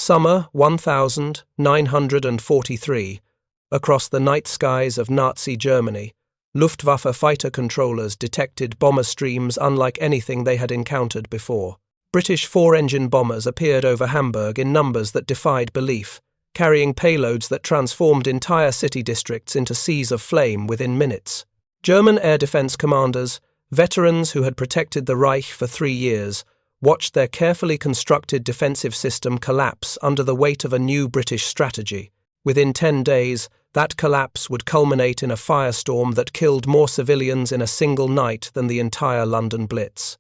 Summer 1943. Across the night skies of Nazi Germany, Luftwaffe fighter controllers detected bomber streams unlike anything they had encountered before. British four-engine bombers appeared over Hamburg in numbers that defied belief, carrying payloads that transformed entire city districts into seas of flame within minutes. German air defense commanders, veterans who had protected the Reich for 3 years, watched their carefully constructed defensive system collapse under the weight of a new British strategy. Within 10 days, that collapse would culminate in a firestorm that killed more civilians in a single night than the entire London Blitz.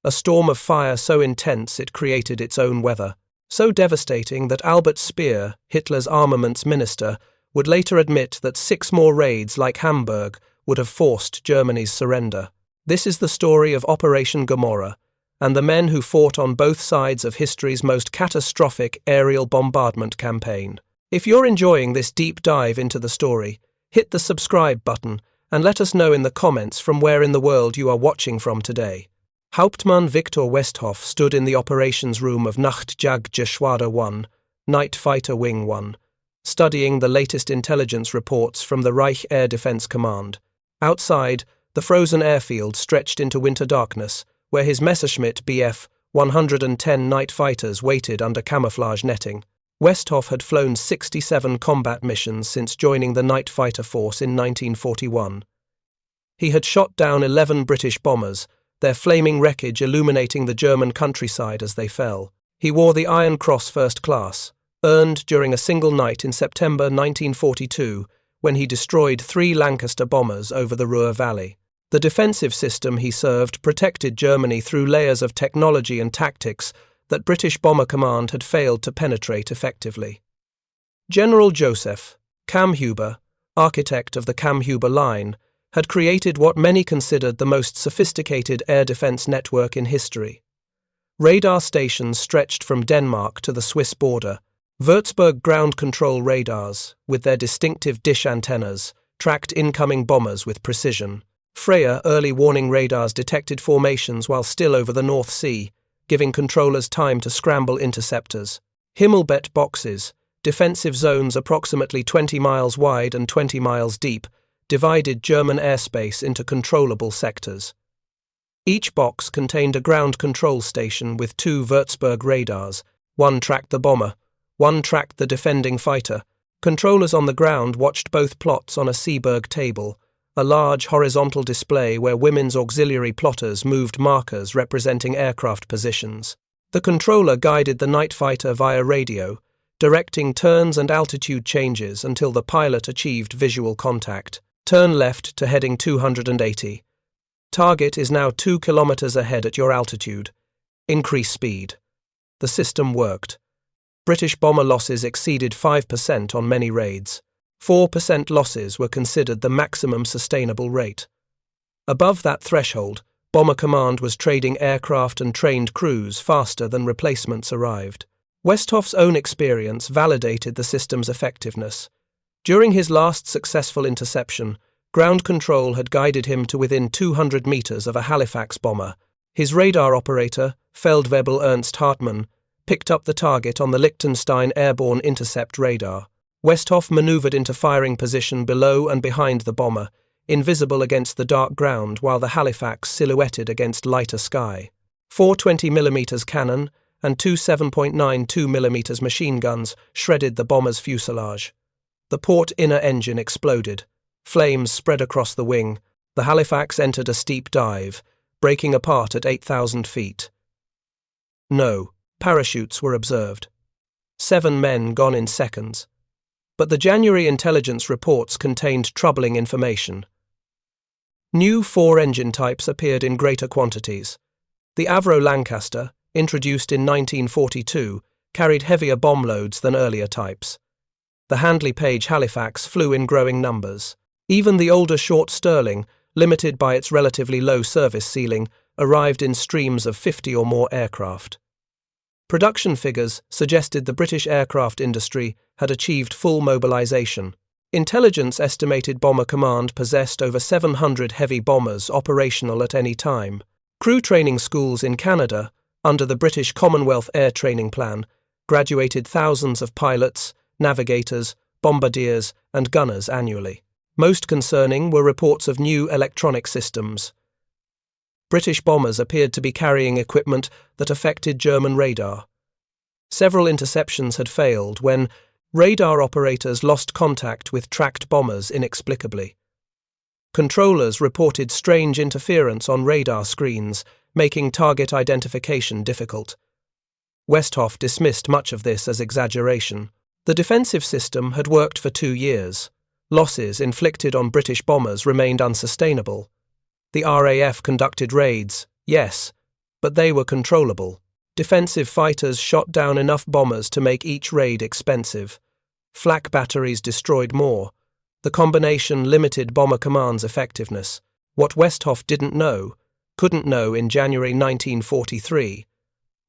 A storm of fire so intense it created its own weather, so devastating that Albert Speer, Hitler's armaments minister, would later admit that 6 more raids like Hamburg would have forced Germany's surrender. This is the story of Operation Gomorrah, and the men who fought on both sides of history's most catastrophic aerial bombardment campaign. If you're enjoying this deep dive into the story, hit the subscribe button and let us know in the comments from where in the world you are watching from today. Hauptmann Viktor Westhoff stood in the operations room of Nachtjagdgeschwader 1, Night Fighter Wing 1, studying the latest intelligence reports from the Reich Air Defense Command. Outside, the frozen airfield stretched into winter darkness, where his Messerschmitt Bf 110 night fighters waited under camouflage netting. Westhoff had flown 67 combat missions since joining the Night Fighter Force in 1941. He had shot down 11 British bombers, their flaming wreckage illuminating the German countryside as they fell. He wore the Iron Cross First Class, earned during a single night in September 1942 when he destroyed 3 Lancaster bombers over the Ruhr Valley. The defensive system he served protected Germany through layers of technology and tactics that British Bomber Command had failed to penetrate effectively. General Joseph Kammhuber, architect of the Kammhuber Line, had created what many considered the most sophisticated air defense network in history. Radar stations stretched from Denmark to the Swiss border. Würzburg ground control radars, with their distinctive dish antennas, tracked incoming bombers with precision. Freya early warning radars detected formations while still over the North Sea, giving controllers time to scramble interceptors. Himmelbett boxes, defensive zones approximately 20 miles wide and 20 miles deep, divided German airspace into controllable sectors. Each box contained a ground control station with 2 Würzburg radars. One tracked the bomber, one tracked the defending fighter. Controllers on the ground watched both plots on a Seeberg table, a large horizontal display where women's auxiliary plotters moved markers representing aircraft positions. The controller guided the night fighter via radio, directing turns and altitude changes until the pilot achieved visual contact. Turn left to heading 280. Target is now 2 kilometers ahead at your altitude. Increase speed. The system worked. British bomber losses exceeded 5% on many raids. 4% losses were considered the maximum sustainable rate. Above that threshold, Bomber Command was trading aircraft and trained crews faster than replacements arrived. Westhoff's own experience validated the system's effectiveness. During his last successful interception, ground control had guided him to within 200 meters of a Halifax bomber. His radar operator, Feldwebel Ernst Hartmann, picked up the target on the Liechtenstein airborne intercept radar. Westhoff maneuvered into firing position below and behind the bomber, invisible against the dark ground while the Halifax silhouetted against lighter sky. 4 20mm cannon and 2 7.92mm machine guns shredded the bomber's fuselage. The port inner engine exploded. Flames spread across the wing. The Halifax entered a steep dive, breaking apart at 8,000 feet. No parachutes were observed. 7 men gone in seconds. But the January intelligence reports contained troubling information. New 4-engine types appeared in greater quantities. The Avro Lancaster, introduced in 1942, carried heavier bomb loads than earlier types. The Handley Page Halifax flew in growing numbers. Even the older Short Stirling, limited by its relatively low service ceiling, arrived in streams of 50 or more aircraft. Production figures suggested the British aircraft industry had achieved full mobilization. Intelligence estimated Bomber Command possessed over 700 heavy bombers operational at any time. Crew training schools in Canada, under the British Commonwealth Air Training Plan, graduated thousands of pilots, navigators, bombardiers, and gunners annually. Most concerning were reports of new electronic systems. British bombers appeared to be carrying equipment that affected German radar. Several interceptions had failed when radar operators lost contact with tracked bombers inexplicably. Controllers reported strange interference on radar screens, making target identification difficult. Westhoff dismissed much of this as exaggeration. The defensive system had worked for 2 years. Losses inflicted on British bombers remained unsustainable. The RAF conducted raids, yes, but they were controllable. Defensive fighters shot down enough bombers to make each raid expensive. Flak batteries destroyed more. The combination limited Bomber Command's effectiveness. What Westhoff couldn't know in January 1943,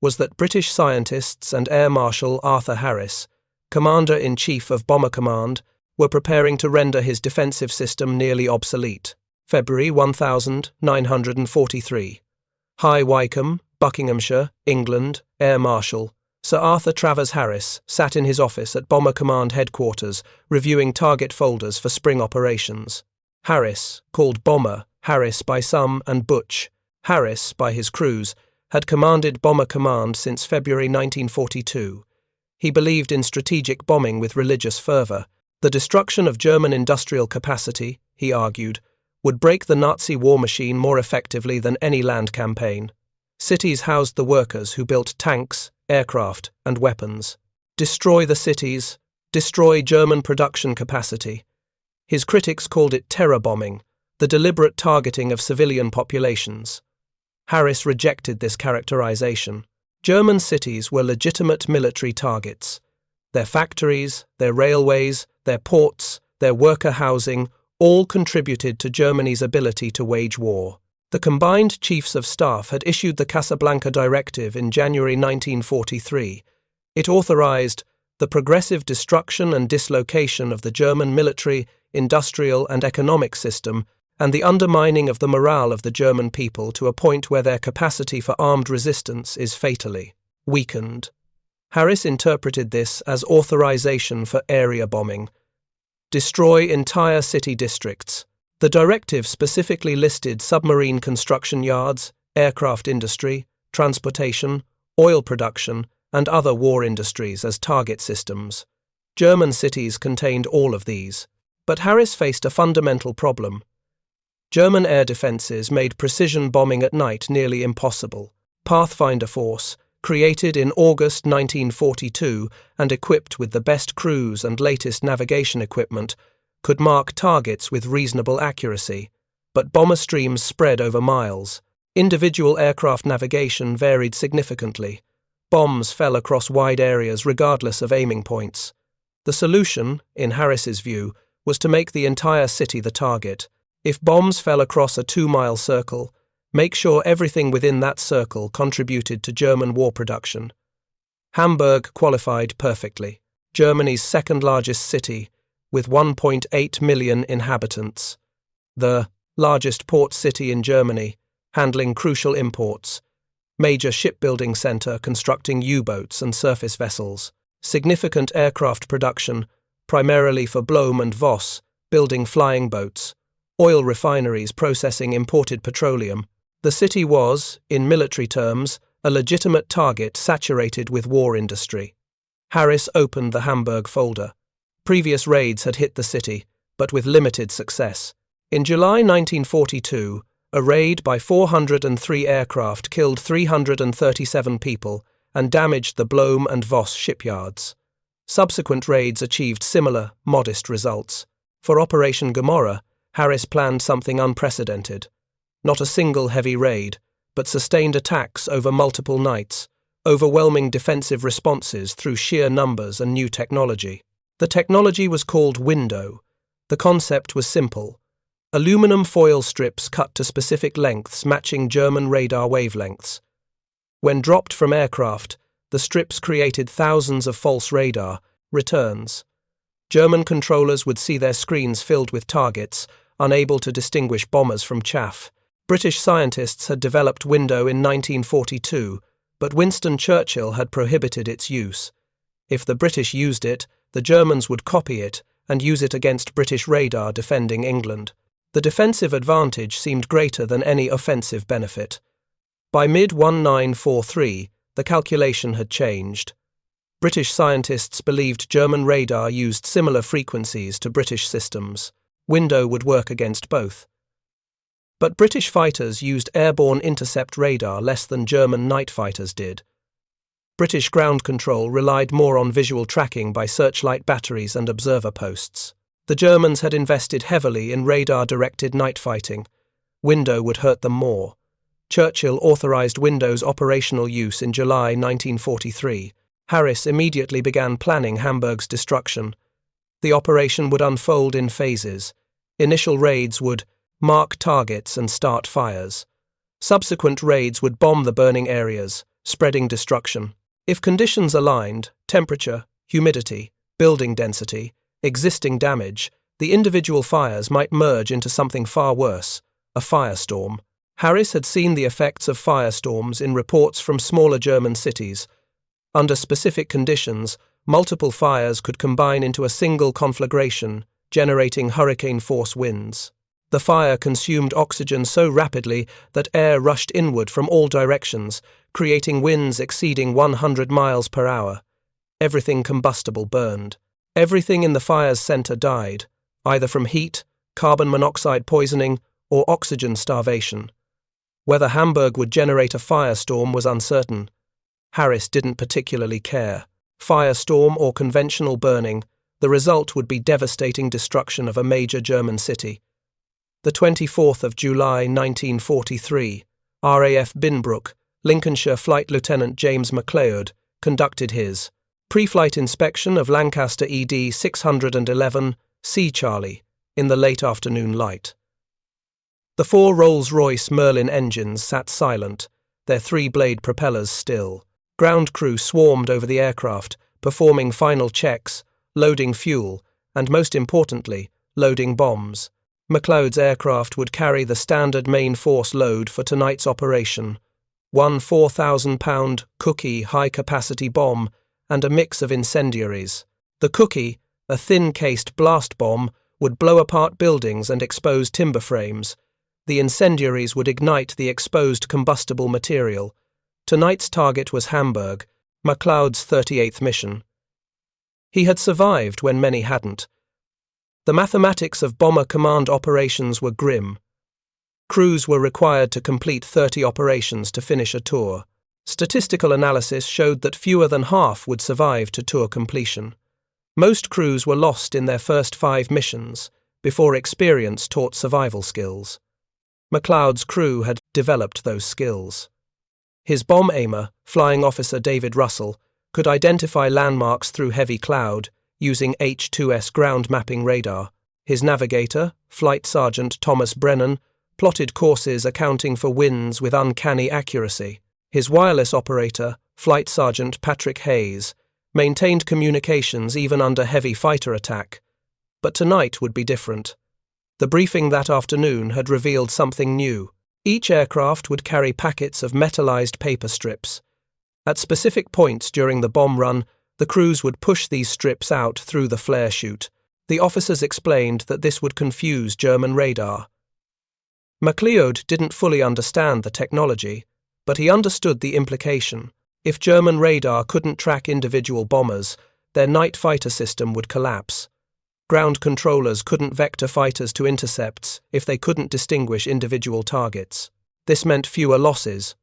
was that British scientists and Air Marshal Arthur Harris, Commander-in-Chief of Bomber Command, were preparing to render his defensive system nearly obsolete. February 1943. High Wycombe, Buckinghamshire, England, Air Marshal Sir Arthur Travers Harris sat in his office at Bomber Command headquarters reviewing target folders for spring operations. Harris, called Bomber Harris by some and Butch Harris by his crews, had commanded Bomber Command since February 1942. He believed in strategic bombing with religious fervour. The destruction of German industrial capacity, he argued, would break the Nazi war machine more effectively than any land campaign. Cities housed the workers who built tanks, aircraft, and weapons. Destroy the cities, destroy German production capacity. His critics called it terror bombing, the deliberate targeting of civilian populations. Harris rejected this characterization. German cities were legitimate military targets. Their factories, their railways, their ports, their worker housing, all contributed to Germany's ability to wage war. The combined chiefs of staff had issued the Casablanca Directive in January 1943. It authorized the progressive destruction and dislocation of the German military, industrial, and economic system, and the undermining of the morale of the German people to a point where their capacity for armed resistance is fatally weakened. Harris interpreted this as authorization for area bombing. Destroy entire city districts. The directive specifically listed submarine construction yards, aircraft industry, transportation, oil production, and other war industries as target systems. German cities contained all of these. But Harris faced a fundamental problem. German air defences made precision bombing at night nearly impossible. Pathfinder Force, created in August 1942 and equipped with the best crews and latest navigation equipment, could mark targets with reasonable accuracy, but bomber streams spread over miles. Individual aircraft navigation varied significantly. Bombs fell across wide areas regardless of aiming points. The solution, in Harris's view, was to make the entire city the target. If bombs fell across a 2-mile circle, make sure everything within that circle contributed to German war production. Hamburg qualified perfectly. Germany's second-largest city, with 1.8 million inhabitants. The largest port city in Germany, handling crucial imports. Major shipbuilding centre constructing U-boats and surface vessels. Significant aircraft production, primarily for Blohm and Voss, building flying boats. Oil refineries processing imported petroleum. The city was, in military terms, a legitimate target saturated with war industry. Harris opened the Hamburg folder. Previous raids had hit the city, but with limited success. In July 1942, a raid by 403 aircraft killed 337 people and damaged the Blohm and Voss shipyards. Subsequent raids achieved similar, modest results. For Operation Gomorrah, Harris planned something unprecedented. Not a single heavy raid, but sustained attacks over multiple nights, overwhelming defensive responses through sheer numbers and new technology. The technology was called window. The concept was simple. Aluminum foil strips cut to specific lengths matching German radar wavelengths. When dropped from aircraft, the strips created thousands of false radar returns. German controllers would see their screens filled with targets, unable to distinguish bombers from chaff. British scientists had developed window in 1942, but Winston Churchill had prohibited its use. If the British used it, the Germans would copy it and use it against British radar defending England. The defensive advantage seemed greater than any offensive benefit. By mid-1943, the calculation had changed. British scientists believed German radar used similar frequencies to British systems. Window would work against both. But British fighters used airborne intercept radar less than German night fighters did. British ground control relied more on visual tracking by searchlight batteries and observer posts. The Germans had invested heavily in radar-directed night fighting. Window would hurt them more. Churchill authorized Window's operational use in July 1943. Harris immediately began planning Hamburg's destruction. The operation would unfold in phases. Initial raids would mark targets and start fires. Subsequent raids would bomb the burning areas, spreading destruction. If conditions aligned, temperature, humidity, building density, existing damage, the individual fires might merge into something far worse, a firestorm. Harris had seen the effects of firestorms in reports from smaller German cities. Under specific conditions, multiple fires could combine into a single conflagration, generating hurricane-force winds. The fire consumed oxygen so rapidly that air rushed inward from all directions, creating winds exceeding 100 miles per hour. Everything combustible burned. Everything in the fire's center died, either from heat, carbon monoxide poisoning, or oxygen starvation. Whether Hamburg would generate a firestorm was uncertain. Harris didn't particularly care. Firestorm or conventional burning, the result would be devastating destruction of a major German city. The 24th of July 1943, RAF Binbrook, Lincolnshire Flight Lieutenant James Macleod, conducted his pre-flight inspection of Lancaster ED 611 Sea Charlie in the late afternoon light. The 4 Rolls-Royce Merlin engines sat silent, their 3-blade propellers still. Ground crew swarmed over the aircraft, performing final checks, loading fuel, and most importantly, loading bombs. Macleod's aircraft would carry the standard main force load for tonight's operation: one 4,000-pound Cookie high-capacity bomb and a mix of incendiaries. The Cookie, a thin-cased blast bomb, would blow apart buildings and expose timber frames. The incendiaries would ignite the exposed combustible material. Tonight's target was Hamburg, Macleod's 38th mission. He had survived when many hadn't. The mathematics of bomber command operations were grim. Crews were required to complete 30 operations to finish a tour. Statistical analysis showed that fewer than half would survive to tour completion. Most crews were lost in their first 5 missions, before experience taught survival skills. Macleod's crew had developed those skills. His bomb aimer, Flying Officer David Russell, could identify landmarks through heavy cloud, using H-2S ground mapping radar. His navigator, Flight Sergeant Thomas Brennan, plotted courses accounting for winds with uncanny accuracy. His wireless operator, Flight Sergeant Patrick Hayes, maintained communications even under heavy fighter attack. But tonight would be different. The briefing that afternoon had revealed something new. Each aircraft would carry packets of metallized paper strips. At specific points during the bomb run, the crews would push these strips out through the flare chute. The officers explained that this would confuse German radar. Macleod didn't fully understand the technology, but he understood the implication. If German radar couldn't track individual bombers, their night fighter system would collapse. Ground controllers couldn't vector fighters to intercepts if they couldn't distinguish individual targets. This meant fewer losses.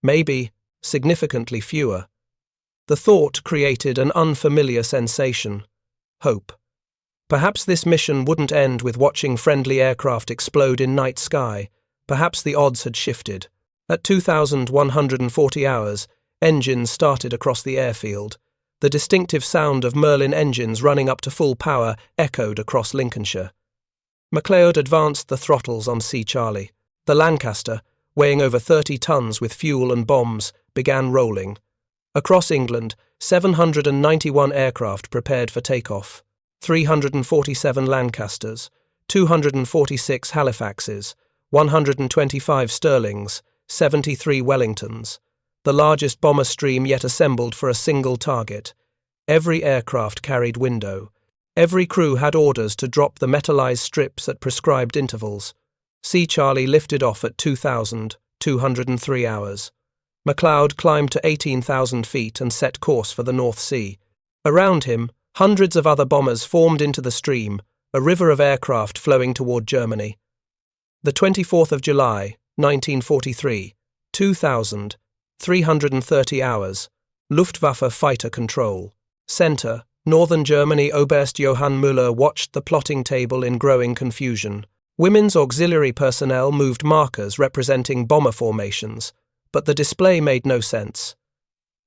Maybe significantly fewer. The thought created an unfamiliar sensation: hope. Perhaps this mission wouldn't end with watching friendly aircraft explode in night sky. Perhaps the odds had shifted. At 2,140 hours, engines started across the airfield. The distinctive sound of Merlin engines running up to full power echoed across Lincolnshire. Macleod advanced the throttles on Sea Charlie. The Lancaster, weighing over 30 tons with fuel and bombs, began rolling. Across England, 791 aircraft prepared for takeoff. 347 Lancasters, 246 Halifaxes, 125 Stirlings, 73 Wellingtons. The largest bomber stream yet assembled for a single target. Every aircraft carried window. Every crew had orders to drop the metallized strips at prescribed intervals. Sea Charlie lifted off at 2,203 hours. Macleod climbed to 18,000 feet and set course for the North Sea. Around him, hundreds of other bombers formed into the stream, a river of aircraft flowing toward Germany. The 24th of July, 1943, 2,330 hours, Luftwaffe fighter control. Center, Northern Germany. Oberst Johann Müller watched the plotting table in growing confusion. Women's auxiliary personnel moved markers representing bomber formations, but the display made no sense.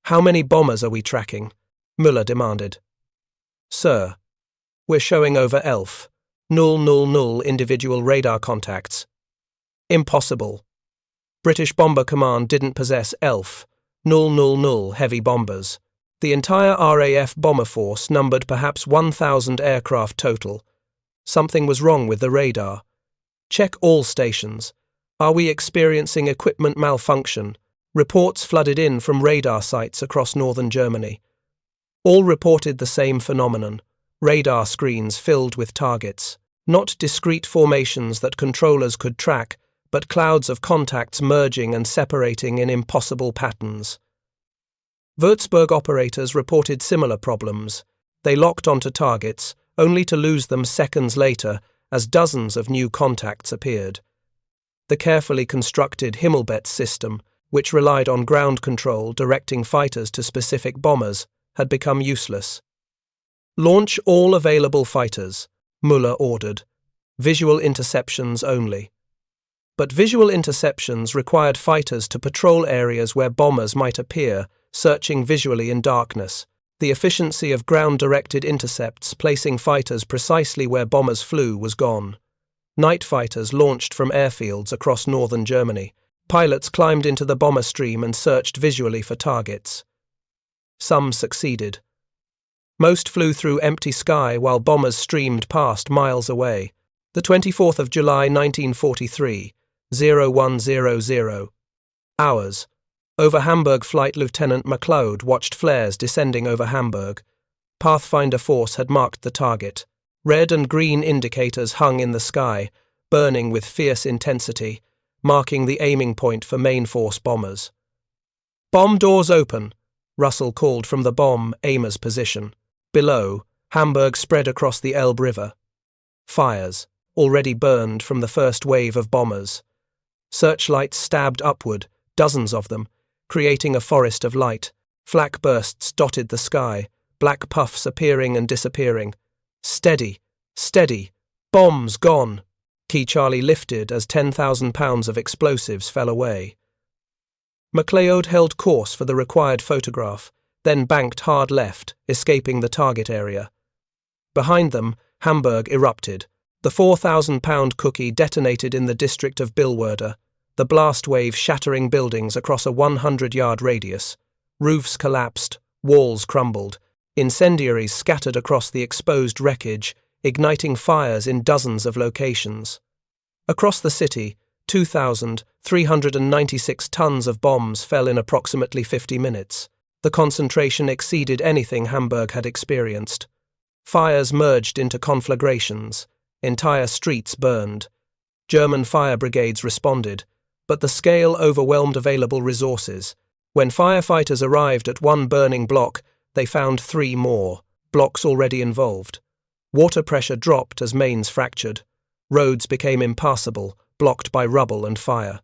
"How many bombers are we tracking?" Müller demanded. "Sir, we're showing over 000 individual radar contacts." "Impossible. British Bomber Command didn't possess 000 heavy bombers. The entire RAF bomber force numbered perhaps 1,000 aircraft total. Something was wrong with the radar. Check all stations. Are we experiencing equipment malfunction?" Reports flooded in from radar sites across northern Germany. All reported the same phenomenon: radar screens filled with targets. Not discrete formations that controllers could track, but clouds of contacts merging and separating in impossible patterns. Würzburg operators reported similar problems. They locked onto targets, only to lose them seconds later as dozens of new contacts appeared. The carefully constructed Himmelbett system, which relied on ground control directing fighters to specific bombers, had become useless. "Launch all available fighters," Müller ordered. "Visual interceptions only." But visual interceptions required fighters to patrol areas where bombers might appear, searching visually in darkness. The efficiency of ground-directed intercepts placing fighters precisely where bombers flew was gone. Night fighters launched from airfields across northern Germany. Pilots climbed into the bomber stream and searched visually for targets. Some succeeded. Most flew through empty sky while bombers streamed past miles away. The 24th of July 1943, 0100 hours. Over Hamburg, Flight Lieutenant Macleod watched flares descending over Hamburg. Pathfinder Force had marked the target. Red and green indicators hung in the sky, burning with fierce intensity, marking the aiming point for main force bombers. "Bomb doors open," Russell called from the bomb aimer's position. Below, Hamburg spread across the Elbe River. Fires, already burned from the first wave of bombers. Searchlights stabbed upward, dozens of them, creating a forest of light. Flak bursts dotted the sky, black puffs appearing and disappearing. "Steady! Steady! Bombs gone!" Key Charlie lifted as 10,000 pounds of explosives fell away. Macleod held course for the required photograph, then banked hard left, escaping the target area. Behind them, Hamburg erupted. The 4,000-pound cookie detonated in the district of Billwerder, the blast wave shattering buildings across a 100-yard radius. Roofs collapsed, walls crumbled, incendiaries scattered across the exposed wreckage, igniting fires in dozens of locations. Across the city, 2,396 tons of bombs fell in approximately 50 minutes. The concentration exceeded anything Hamburg had experienced. Fires merged into conflagrations. Entire streets burned. German fire brigades responded, but the scale overwhelmed available resources. When firefighters arrived at one burning block, they found 3 more, blocks already involved. Water pressure dropped as mains fractured. Roads became impassable, blocked by rubble and fire.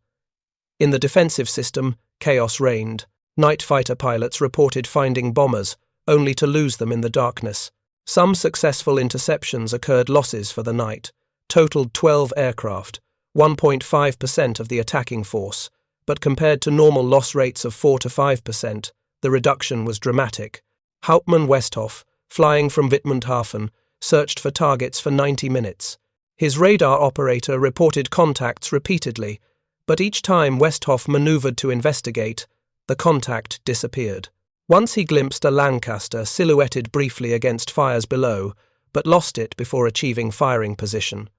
In the defensive system, chaos reigned. Night fighter pilots reported finding bombers, only to lose them in the darkness. Some successful interceptions occurred losses for the night, totaled 12 aircraft, 1.5% of the attacking force, but compared to normal loss rates of 4 to 5%, the reduction was dramatic. Hauptmann Westhoff, flying from Wittmundhafen, searched for targets for 90 minutes. His radar operator reported contacts repeatedly, but each time Westhoff maneuvered to investigate, the contact disappeared. Once he glimpsed a Lancaster silhouetted briefly against fires below, but lost it before achieving firing position.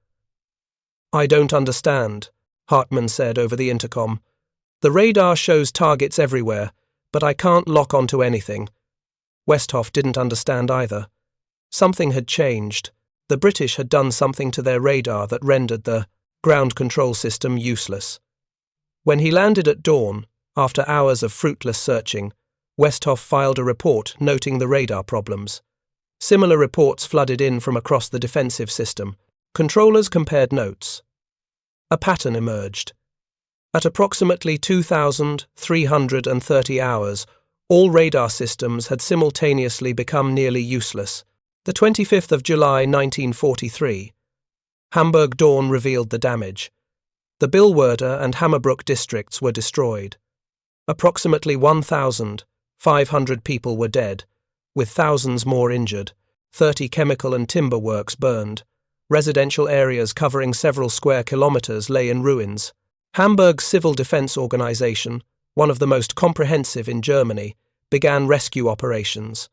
"I don't understand," Hartmann said over the intercom. "The radar shows targets everywhere, but I can't lock onto anything. Westhoff didn't understand either. Something had changed. The British had done something to their radar that rendered the ground control system useless. When he landed at dawn, after hours of fruitless searching, Westhoff filed a report noting the radar problems. Similar reports flooded in from across the defensive system. Controllers compared notes. A pattern emerged. At approximately 2,330 hours, all radar systems had simultaneously become nearly useless. The 25th of July 1943. Hamburg dawn revealed the damage. The Billwerder and Hammerbrook districts were destroyed. Approximately 1,500 people were dead, with thousands more injured. 30 chemical and timber works burned. Residential areas covering several square kilometers lay in ruins. Hamburg's civil defense organization, one of the most comprehensive in Germany, began rescue operations.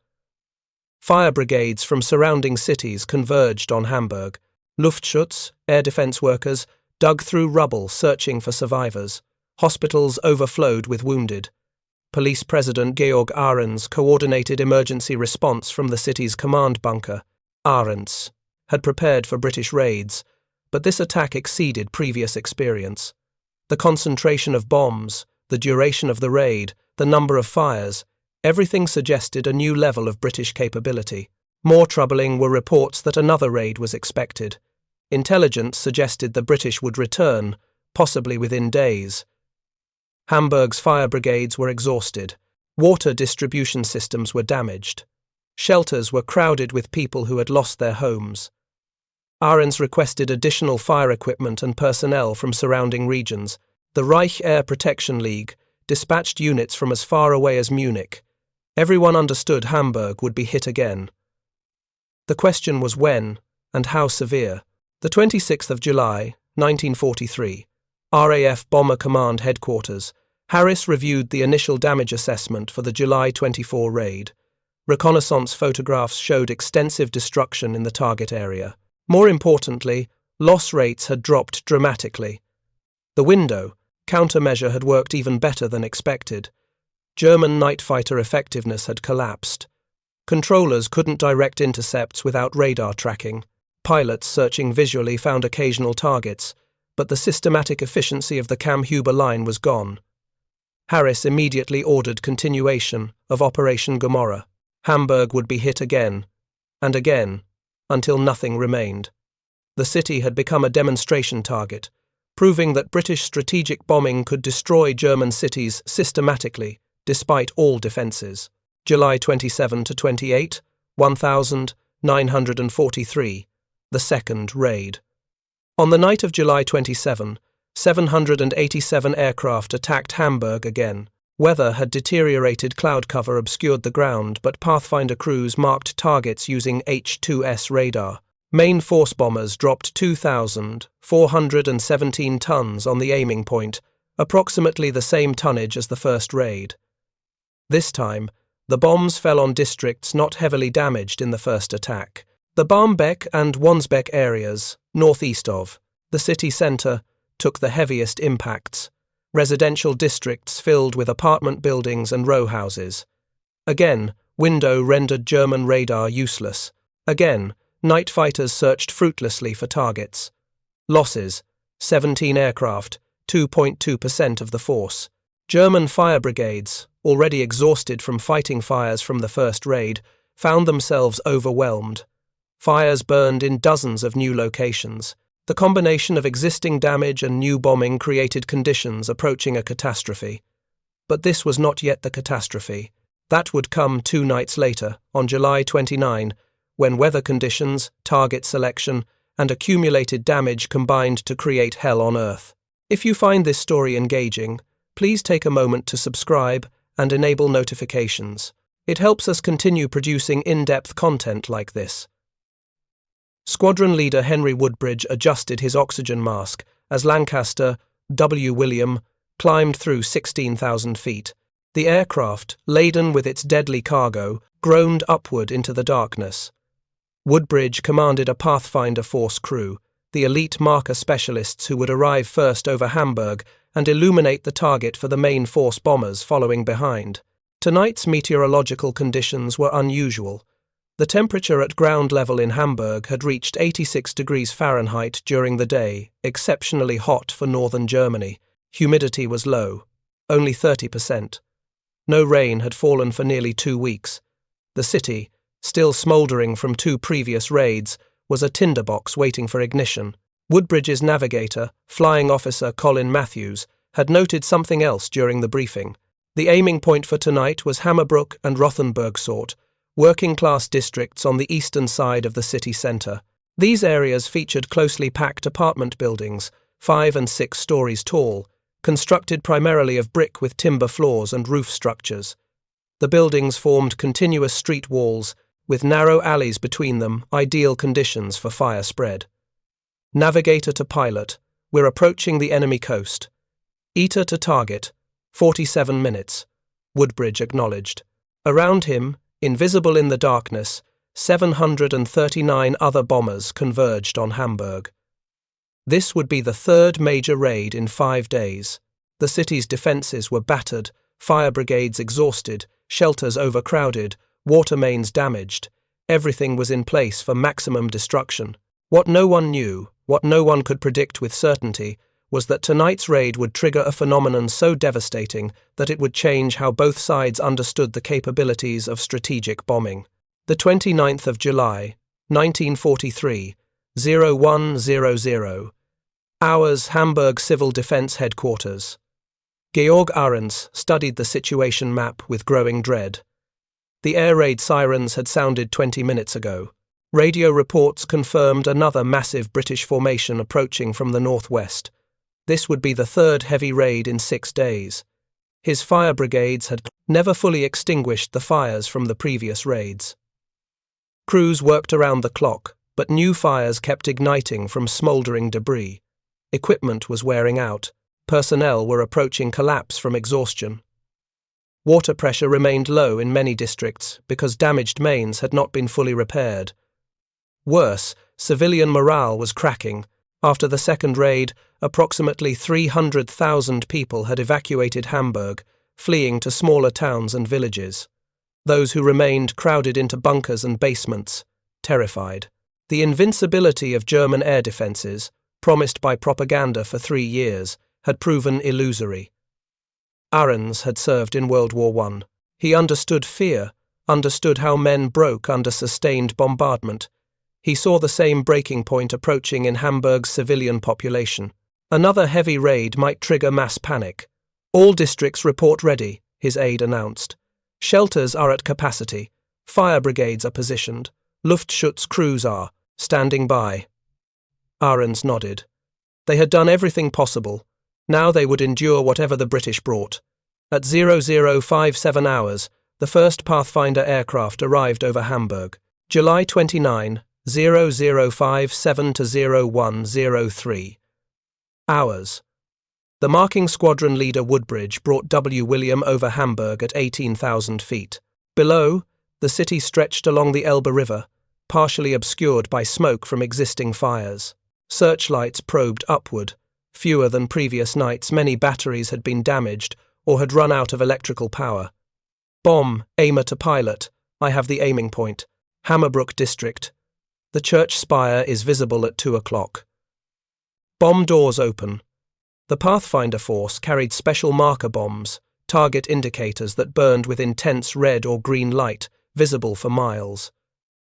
Fire brigades from surrounding cities converged on Hamburg. Luftschutz, air defense workers, dug through rubble searching for survivors. Hospitals overflowed with wounded. Police President Georg Ahrens coordinated emergency response from the city's command bunker. Ahrens had prepared for British raids, but this attack exceeded previous experience. The concentration of bombs, the duration of the raid, the number of fires, everything suggested a new level of British capability. More troubling were reports that another raid was expected. Intelligence suggested the British would return, possibly within days. Hamburg's fire brigades were exhausted. Water distribution systems were damaged. Shelters were crowded with people who had lost their homes. Ahrens requested additional fire equipment and personnel from surrounding regions. The Reich Air Protection League dispatched units from as far away as Munich. Everyone understood Hamburg would be hit again. The question was when and how severe. The 26th of July, 1943, RAF Bomber Command Headquarters, Harris reviewed the initial damage assessment for the July 24 raid. Reconnaissance photographs showed extensive destruction in the target area. More importantly, loss rates had dropped dramatically. The window, countermeasure, had worked even better than expected. German night fighter effectiveness had collapsed. Controllers couldn't direct intercepts without radar tracking. Pilots searching visually found occasional targets, but the systematic efficiency of the Kammhuber Line was gone. Harris immediately ordered continuation of Operation Gomorrah. Hamburg would be hit again, and again, until nothing remained. The city had become a demonstration target, proving that British strategic bombing could destroy German cities systematically, despite all defences. July 27 to 28, 1943, the second raid. On the night of July 27, 787 aircraft attacked Hamburg again. Weather had deteriorated, cloud cover obscured the ground, but Pathfinder crews marked targets using H-2S radar. Main force bombers dropped 2,417 tons on the aiming point, approximately the same tonnage as the first raid. This time, the bombs fell on districts not heavily damaged in the first attack. The Barmbek and Wandsbek areas, northeast of the city centre, took the heaviest impacts. Residential districts filled with apartment buildings and row houses. Again, window rendered German radar useless. Again, night fighters searched fruitlessly for targets. Losses: 17 aircraft, 2.2% of the force. German fire brigades, already exhausted from fighting fires from the first raid, found themselves overwhelmed. Fires burned in dozens of new locations. The combination of existing damage and new bombing created conditions approaching a catastrophe. But this was not yet the catastrophe. That would come 2 nights later, on July 29, when weather conditions, target selection, and accumulated damage combined to create hell on earth. If you find this story engaging, please take a moment to subscribe and enable notifications. It helps us continue producing in-depth content like this. Squadron leader Henry Woodbridge adjusted his oxygen mask as Lancaster W. William climbed through 16,000 feet. The aircraft, laden with its deadly cargo, groaned upward into the darkness. Woodbridge commanded a Pathfinder Force crew, the elite marker specialists who would arrive first over Hamburg and illuminate the target for the main force bombers following behind. Tonight's meteorological conditions were unusual. The temperature at ground level in Hamburg had reached 86 degrees Fahrenheit during the day, exceptionally hot for northern Germany. Humidity was low, only 30%. No rain had fallen for nearly 2 weeks. The city, still smouldering from 2 previous raids, was a tinderbox waiting for ignition. Woodbridge's navigator, Flying Officer Colin Matthews, had noted something else during the briefing. The aiming point for tonight was Hammerbrook and Rothenburgsort, working-class districts on the eastern side of the city centre. These areas featured closely packed apartment buildings, 5 and 6 stories tall, constructed primarily of brick with timber floors and roof structures. The buildings formed continuous street walls, with narrow alleys between them, ideal conditions for fire spread. Navigator to pilot, we're approaching the enemy coast. ETA to target, 47 minutes, Woodbridge acknowledged. Around him, invisible in the darkness, 739 other bombers converged on Hamburg. This would be the 3rd major raid in 5 days. The city's defences were battered, fire brigades exhausted, shelters overcrowded, water mains damaged. Everything was in place for maximum destruction. What no one knew, what no one could predict with certainty, was that tonight's raid would trigger a phenomenon so devastating that it would change how both sides understood the capabilities of strategic bombing. The 29th of July, 1943, 0100, hours, Hamburg Civil Defence Headquarters. Georg Ahrens studied the situation map with growing dread. The air raid sirens had sounded 20 minutes ago. Radio reports confirmed another massive British formation approaching from the northwest. This would be the 3rd heavy raid in 6 days. His fire brigades had never fully extinguished the fires from the previous raids. Crews worked around the clock, but new fires kept igniting from smouldering debris. Equipment was wearing out. Personnel were approaching collapse from exhaustion. Water pressure remained low in many districts because damaged mains had not been fully repaired. Worse, civilian morale was cracking. After the second raid, approximately 300,000 people had evacuated Hamburg, fleeing to smaller towns and villages. Those who remained crowded into bunkers and basements, terrified. The invincibility of German air defences, promised by propaganda for 3 years, had proven illusory. Ahrens had served in World War I. He understood fear, understood how men broke under sustained bombardment. He saw the same breaking point approaching in Hamburg's civilian population. Another heavy raid might trigger mass panic. All districts report ready, his aide announced. Shelters are at capacity. Fire brigades are positioned. Luftschutz crews are standing by. Ahrens nodded. They had done everything possible. Now they would endure whatever the British brought. At 0057 hours, the first Pathfinder aircraft arrived over Hamburg. July 29, 0057 to 0103. Hours. The marking squadron leader Woodbridge brought W. William over Hamburg at 18,000 feet. Below, the city stretched along the Elbe River, partially obscured by smoke from existing fires. Searchlights probed upward. Fewer than previous nights, many batteries had been damaged or had run out of electrical power. Bomb, aimer to pilot. I have the aiming point. Hammerbrook District. The church spire is visible at 2 o'clock. Bomb doors open. The Pathfinder force carried special marker bombs, target indicators that burned with intense red or green light, visible for miles.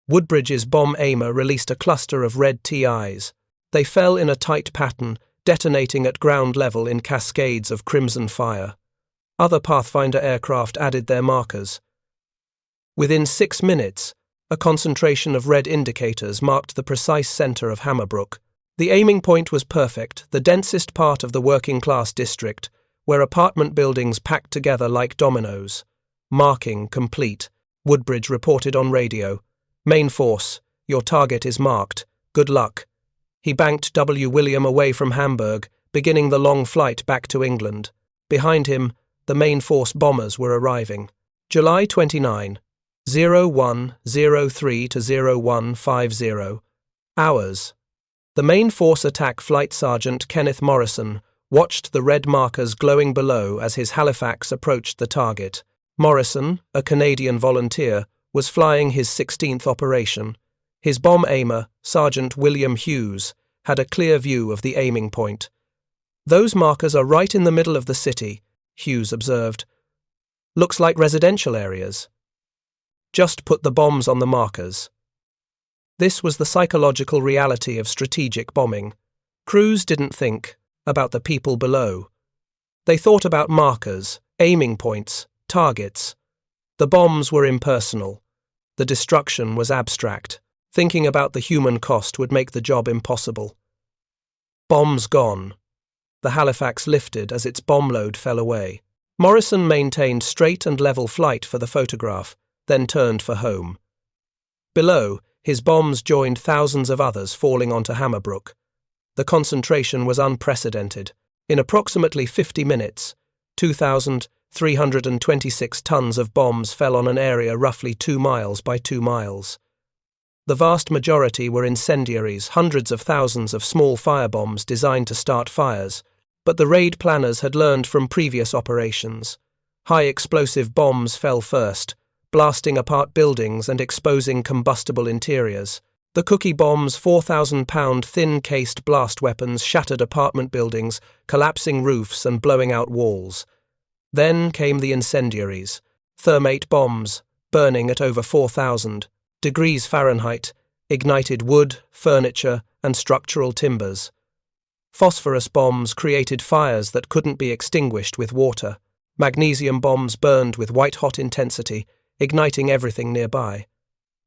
Woodbridge's bomb aimer released a cluster of red TIs. They fell in a tight pattern, detonating at ground level in cascades of crimson fire. Other Pathfinder aircraft added their markers. Within 6 minutes, a concentration of red indicators marked the precise centre of Hammerbrook. The aiming point was perfect, the densest part of the working-class district, where apartment buildings packed together like dominoes. Marking complete, Woodbridge reported on radio. Main force, your target is marked. Good luck. He banked W. William away from Hamburg, beginning the long flight back to England. Behind him, the main force bombers were arriving. July 29, 0103 to 0150. Hours. The main force attack Flight Sergeant Kenneth Morrison watched the red markers glowing below as his Halifax approached the target. Morrison, a Canadian volunteer, was flying his 16th operation. His bomb aimer, Sergeant William Hughes, had a clear view of the aiming point. "Those markers are right in the middle of the city," Hughes observed. "Looks like residential areas. Just put the bombs on the markers." This was the psychological reality of strategic bombing. Crews didn't think about the people below. They thought about markers, aiming points, targets. The bombs were impersonal. The destruction was abstract. Thinking about the human cost would make the job impossible. Bombs gone. The Halifax lifted as its bomb load fell away. Morrison maintained straight and level flight for the photograph, then turned for home. Below, his bombs joined thousands of others falling onto Hammerbrook. The concentration was unprecedented. In approximately 50 minutes, 2,326 tons of bombs fell on an area roughly 2 miles by 2 miles. The vast majority were incendiaries, hundreds of thousands of small firebombs designed to start fires, but the raid planners had learned from previous operations. High-explosive bombs fell first, blasting apart buildings and exposing combustible interiors. The cookie bombs, 4,000-pound thin-cased blast weapons, shattered apartment buildings, collapsing roofs and blowing out walls. Then came the incendiaries, thermate bombs, burning at over 4,000 degrees Fahrenheit, ignited wood, furniture, and structural timbers. Phosphorus bombs created fires that couldn't be extinguished with water. Magnesium bombs burned with white-hot intensity, igniting everything nearby.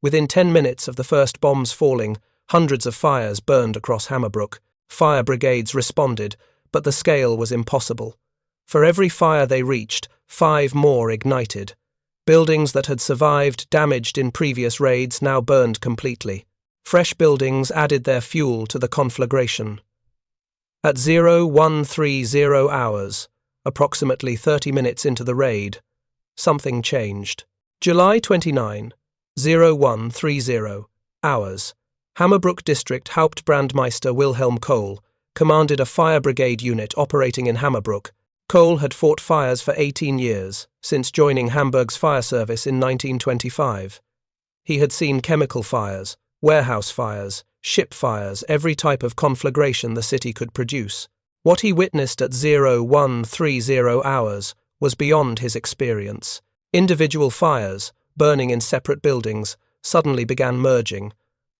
Within 10 minutes of the first bombs falling, hundreds of fires burned across Hammerbrook. Fire brigades responded, but the scale was impossible. For every fire they reached, 5 more ignited. Buildings that had survived damaged in previous raids now burned completely. Fresh buildings added their fuel to the conflagration. At 0130 hours, approximately 30 minutes into the raid, something changed. July 29, 0130 hours. Hammerbrook District Hauptbrandmeister Wilhelm Kohl commanded a fire brigade unit operating in Hammerbrook. Kohl had fought fires for 18 years, since joining Hamburg's fire service in 1925. He had seen chemical fires, warehouse fires, ship fires, every type of conflagration the city could produce. What he witnessed at 0130 hours was beyond his experience. Individual fires, burning in separate buildings, suddenly began merging,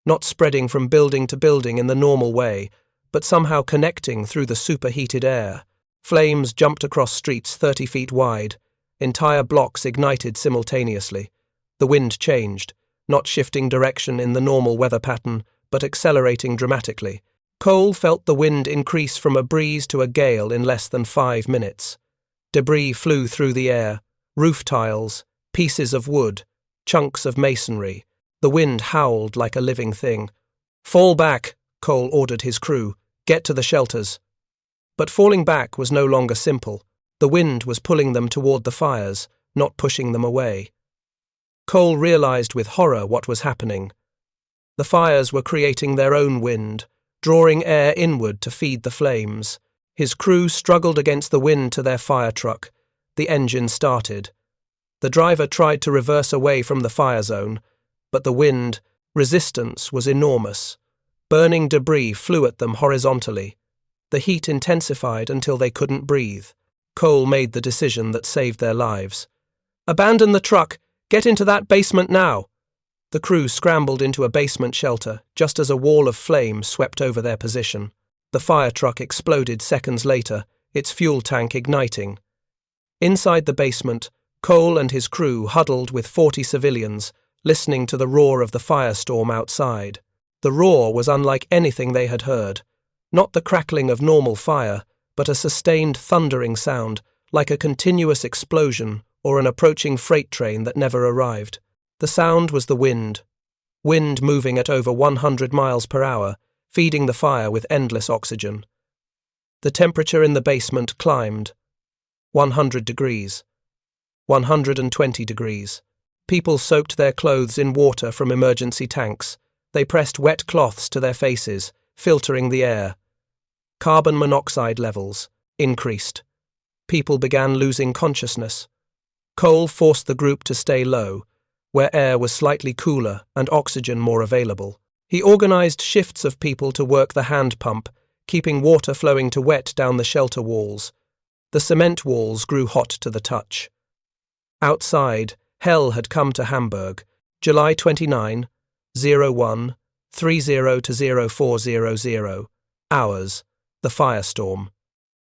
not spreading from building to building in the normal way, but somehow connecting through the superheated air. Flames jumped across streets 30 feet wide. Entire blocks ignited simultaneously. The wind changed, not shifting direction in the normal weather pattern, but accelerating dramatically. Kohl felt the wind increase from a breeze to a gale in less than 5 minutes. Debris flew through the air, roof tiles, pieces of wood, chunks of masonry. The wind howled like a living thing. "Fall back," Kohl ordered his crew. "Get to the shelters." But falling back was no longer simple. The wind was pulling them toward the fires, not pushing them away. Kohl realized with horror what was happening. The fires were creating their own wind, drawing air inward to feed the flames. His crew struggled against the wind to their fire truck. The engine started. The driver tried to reverse away from the fire zone, but the wind, resistance was enormous. Burning debris flew at them horizontally. The heat intensified until they couldn't breathe. Kohl made the decision that saved their lives. "Abandon the truck! Get into that basement now!" The crew scrambled into a basement shelter just as a wall of flame swept over their position. The fire truck exploded seconds later, its fuel tank igniting. Inside the basement, Kohl and his crew huddled with 40 civilians, listening to the roar of the firestorm outside. The roar was unlike anything they had heard. Not the crackling of normal fire, but a sustained thundering sound, like a continuous explosion or an approaching freight train that never arrived. The sound was the wind moving at over 100 miles per hour, feeding the fire with endless oxygen. The temperature in the basement climbed. 100 degrees. 120 degrees. People soaked their clothes in water from emergency tanks. They pressed wet cloths to their faces, filtering the air. Carbon monoxide levels increased. People began losing consciousness. Cole forced the group to stay low, where air was slightly cooler and oxygen more available. He organized shifts of people to work the hand pump, keeping water flowing to wet down the shelter walls. The cement walls grew hot to the touch. Outside, hell had come to Hamburg, July 29, 01, 30 to 0400 hours, the firestorm.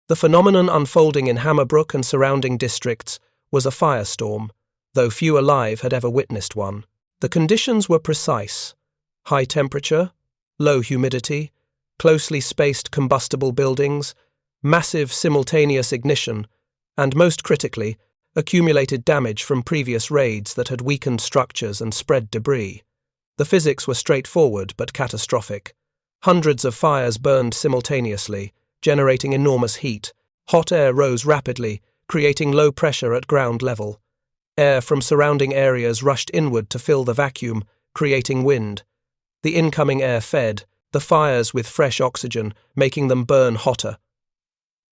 The phenomenon unfolding in Hammerbrook and surrounding districts was a firestorm, though few alive had ever witnessed one. The conditions were precise: high temperature, low humidity, closely spaced combustible buildings, massive simultaneous ignition, and most critically, accumulated damage from previous raids that had weakened structures and spread debris. The physics were straightforward but catastrophic. Hundreds of fires burned simultaneously, generating enormous heat. Hot air rose rapidly, creating low pressure at ground level. Air from surrounding areas rushed inward to fill the vacuum, creating wind. The incoming air fed the fires with fresh oxygen, making them burn hotter.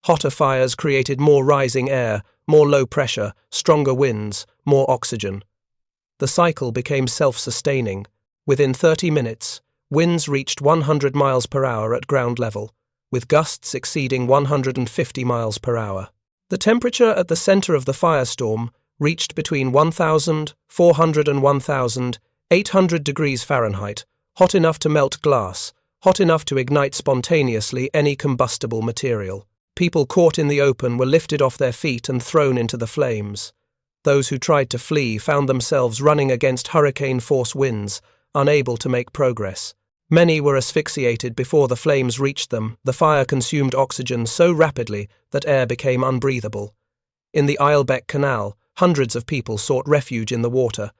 Hotter fires created more rising air, more low pressure, stronger winds, more oxygen. The cycle became self-sustaining. Within 30 minutes, winds reached 100 miles per hour at ground level, with gusts exceeding 150 miles per hour. The temperature at the center of the firestorm reached between 1,400 and 1,800 degrees Fahrenheit, hot enough to melt glass, hot enough to ignite spontaneously any combustible material. People caught in the open were lifted off their feet and thrown into the flames. Those who tried to flee found themselves running against hurricane-force winds, unable to make progress. Many were asphyxiated before the flames reached them. The fire consumed oxygen so rapidly that air became unbreathable. In the Eilbeck Canal, hundreds of people sought refuge in the water.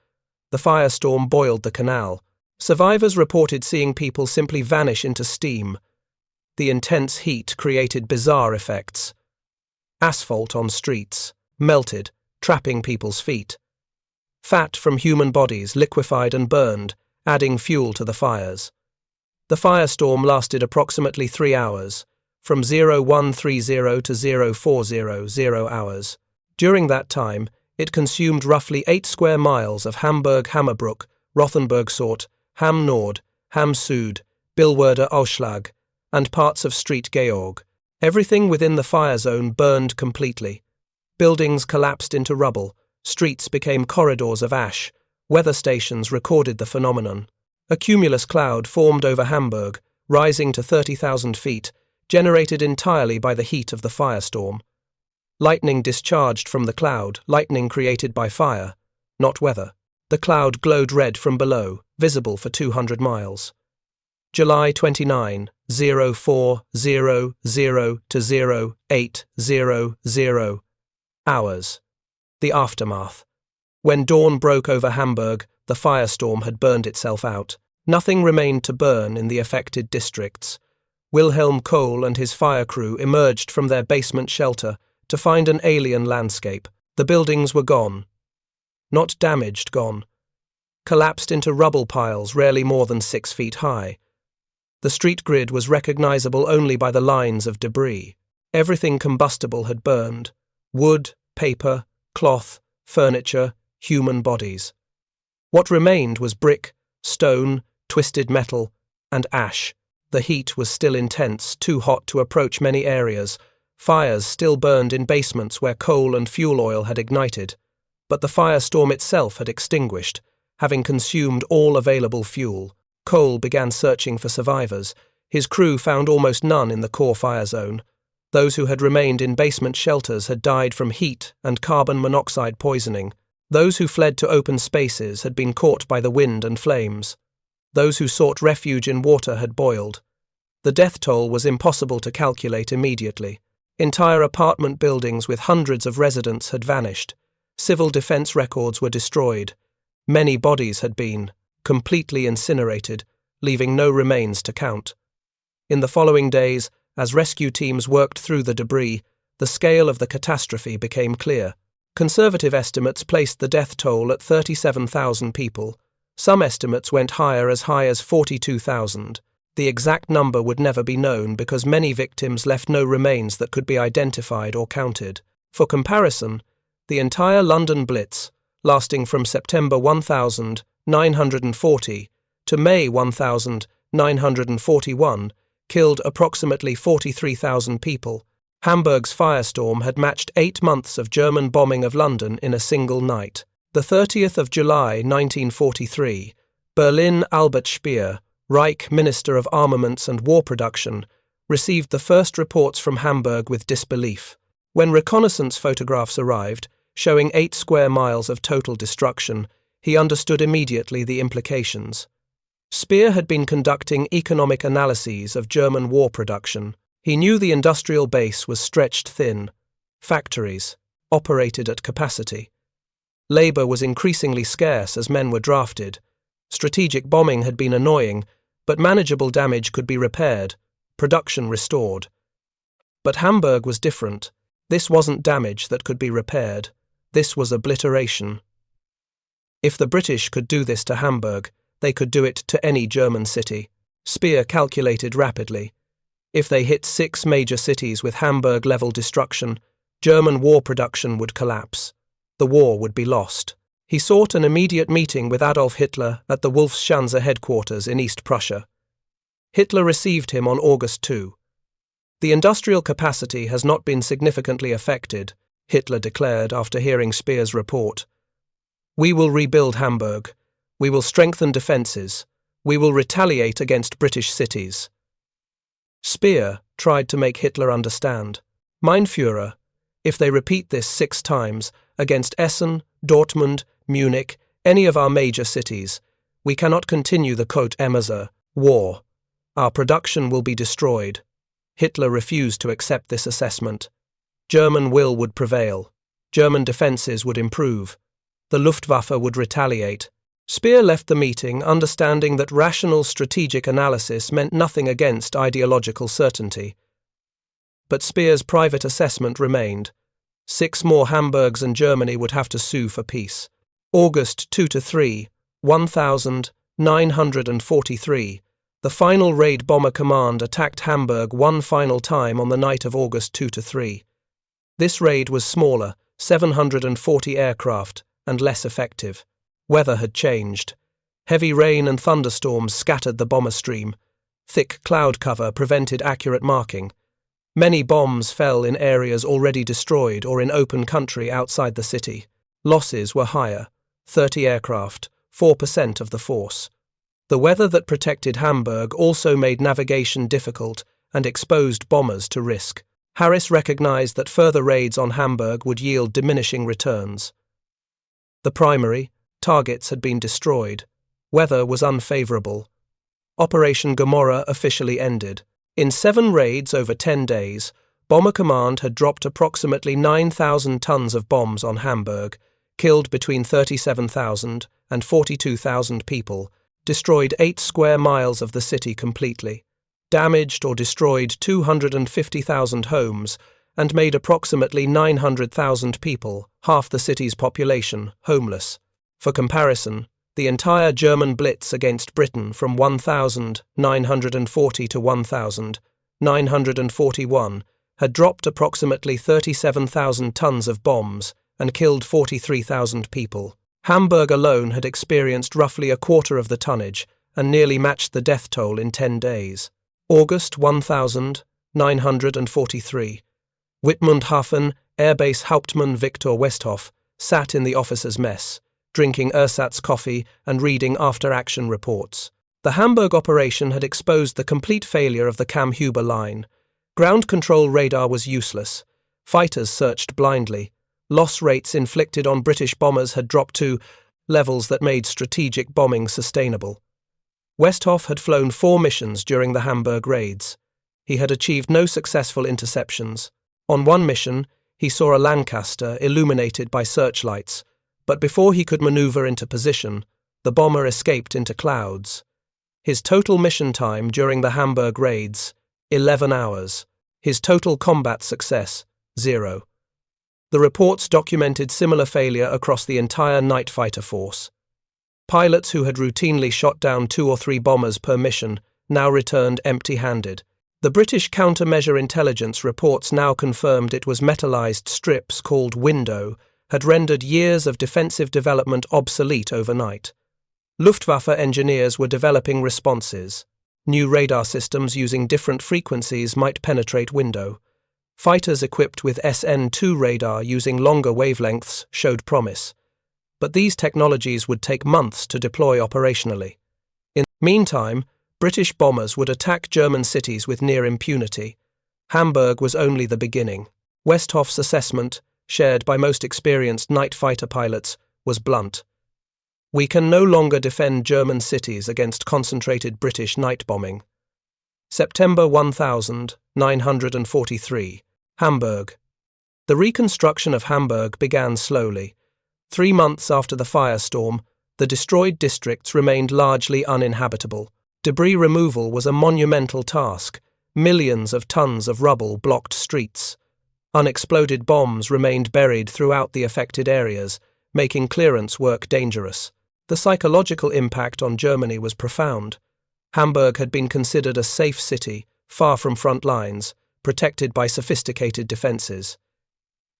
The firestorm boiled the canal. Survivors reported seeing people simply vanish into steam. The intense heat created bizarre effects. Asphalt on streets melted, trapping people's feet. Fat from human bodies liquefied and burned, adding fuel to the fires. The firestorm lasted approximately 3 hours, from 0130 to 0400 hours. During that time, it consumed roughly 8 square miles of Hamburg Hammerbrook, Rothenburgsort, Ham Nord, Ham Süd, Billwerder Ausschlag, and parts of Street Georg. Everything within the fire zone burned completely. Buildings collapsed into rubble, streets became corridors of ash, weather stations recorded the phenomenon. A cumulus cloud formed over Hamburg, rising to 30,000 feet, generated entirely by the heat of the firestorm. Lightning discharged from the cloud, lightning created by fire, not weather. The cloud glowed red from below, visible for 200 miles. July 29, 0400 to 0800 hours. The aftermath. When dawn broke over Hamburg, the firestorm had burned itself out. Nothing remained to burn in the affected districts. Wilhelm Kohl and his fire crew emerged from their basement shelter to find an alien landscape. The buildings were gone. Not damaged, gone. Collapsed into rubble piles rarely more than 6 feet high. The street grid was recognizable only by the lines of debris. Everything combustible had burned: wood, paper, cloth, furniture, human bodies. What remained was brick, stone, twisted metal, and ash. The heat was still intense, too hot to approach many areas. Fires still burned in basements where coal and fuel oil had ignited. But the firestorm itself had extinguished, having consumed all available fuel. Cole began searching for survivors. His crew found almost none in the core fire zone. Those who had remained in basement shelters had died from heat and carbon monoxide poisoning. Those who fled to open spaces had been caught by the wind and flames. Those who sought refuge in water had boiled. The death toll was impossible to calculate immediately. Entire apartment buildings with hundreds of residents had vanished. Civil defense records were destroyed. Many bodies had been completely incinerated, leaving no remains to count. In the following days, as rescue teams worked through the debris, the scale of the catastrophe became clear. Conservative estimates placed the death toll at 37,000 people. Some estimates went as high as 42,000. The exact number would never be known because many victims left no remains that could be identified or counted. For comparison, The entire London Blitz, lasting from September 1940 to May 1941, killed approximately 43,000 people. Hamburg's firestorm had matched 8 months of German bombing of London in a single night. The 30th of July 1943, Berlin Albert Speer, Reich Minister of Armaments and War Production, received the first reports from Hamburg with disbelief. When reconnaissance photographs arrived, showing 8 square miles of total destruction, he understood immediately the implications. Speer had been conducting economic analyses of German war production. He knew the industrial base was stretched thin. Factories operated at capacity. Labour was increasingly scarce as men were drafted. Strategic bombing had been annoying, but manageable damage could be repaired, production restored. But Hamburg was different. This wasn't damage that could be repaired. This was obliteration. If the British could do this to Hamburg, they could do it to any German city. Speer calculated rapidly. If they hit 6 major cities with Hamburg-level destruction, German war production would collapse. The war would be lost. He sought an immediate meeting with Adolf Hitler at the Wolfschanze headquarters in East Prussia. Hitler received him on August 2. The industrial capacity has not been significantly affected, Hitler declared after hearing Speer's report. We will rebuild Hamburg. We will strengthen defences. We will retaliate against British cities. Speer tried to make Hitler understand. Mein Führer, if they repeat this 6 times against Essen, Dortmund, Munich, any of our major cities, we cannot continue the Countermeasure war. Our production will be destroyed. Hitler refused to accept this assessment. German will would prevail. German defences would improve. The Luftwaffe would retaliate. Speer left the meeting understanding that rational strategic analysis meant nothing against ideological certainty. But Speer's private assessment remained. 6 more Hamburgs and Germany would have to sue for peace. August 2–3, 1943, the final raid bomber command attacked Hamburg one final time on the night of August 2–3. This raid was smaller, 740 aircraft, and less effective. Weather had changed. Heavy rain and thunderstorms scattered the bomber stream. Thick cloud cover prevented accurate marking. Many bombs fell in areas already destroyed or in open country outside the city. Losses were higher, 30 aircraft, 4% of the force. The weather that protected Hamburg also made navigation difficult and exposed bombers to risk. Harris recognized that further raids on Hamburg would yield diminishing returns. The primary targets had been destroyed. Weather was unfavorable. Operation Gomorrah officially ended. In 7 raids over 10 days, Bomber Command had dropped approximately 9,000 tons of bombs on Hamburg, killed between 37,000 and 42,000 people, destroyed 8 square miles of the city completely, damaged or destroyed 250,000 homes, and made approximately 900,000 people, half the city's population, homeless. For comparison, the entire German Blitz against Britain from 1940 to 1941 had dropped approximately 37,000 tons of bombs and killed 43,000 people. Hamburg alone had experienced roughly a quarter of the tonnage and nearly matched the death toll in 10 days. August 1943. Wittmundhafen Airbase Hauptmann Viktor Westhoff sat in the officers' mess, drinking ersatz coffee and reading after-action reports. The Hamburg operation had exposed the complete failure of the Kammhuber Line. Ground control radar was useless. Fighters searched blindly. Loss rates inflicted on British bombers had dropped to levels that made strategic bombing sustainable. Westhoff had flown 4 missions during the Hamburg raids. He had achieved no successful interceptions. On one mission, he saw a Lancaster illuminated by searchlights, but before he could maneuver into position, the bomber escaped into clouds. His total mission time during the Hamburg raids, 11 hours. His total combat success, 0. The reports documented similar failure across the entire night fighter force. Pilots who had routinely shot down 2 or 3 bombers per mission now returned empty-handed. The British countermeasure intelligence reports now confirmed it was metallized strips called window had rendered years of defensive development obsolete overnight. Luftwaffe engineers were developing responses. New radar systems using different frequencies might penetrate window. Fighters equipped with SN2 radar using longer wavelengths showed promise. But these technologies would take months to deploy operationally. In the meantime, British bombers would attack German cities with near impunity. Hamburg was only the beginning. Westhoff's assessment, shared by most experienced night fighter pilots, was blunt. We can no longer defend German cities against concentrated British night bombing. September 1943. Hamburg. The reconstruction of Hamburg began slowly. 3 months after the firestorm, the destroyed districts remained largely uninhabitable. Debris removal was a monumental task. Millions of tons of rubble blocked streets. Unexploded bombs remained buried throughout the affected areas, making clearance work dangerous. The psychological impact on Germany was profound. Hamburg had been considered a safe city, far from front lines, protected by sophisticated defenses.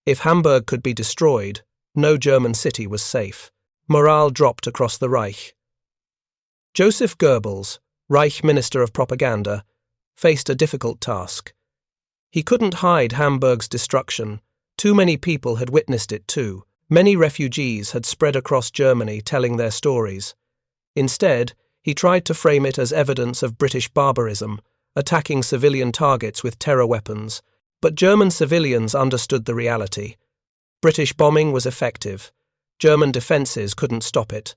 If Hamburg could be destroyed, no German city was safe. Morale dropped across the Reich. Joseph Goebbels, Reich Minister of Propaganda, faced a difficult task. He couldn't hide Hamburg's destruction. Too many people had witnessed it too. Many refugees had spread across Germany telling their stories. Instead, he tried to frame it as evidence of British barbarism, attacking civilian targets with terror weapons. But German civilians understood the reality. British bombing was effective. German defences couldn't stop it.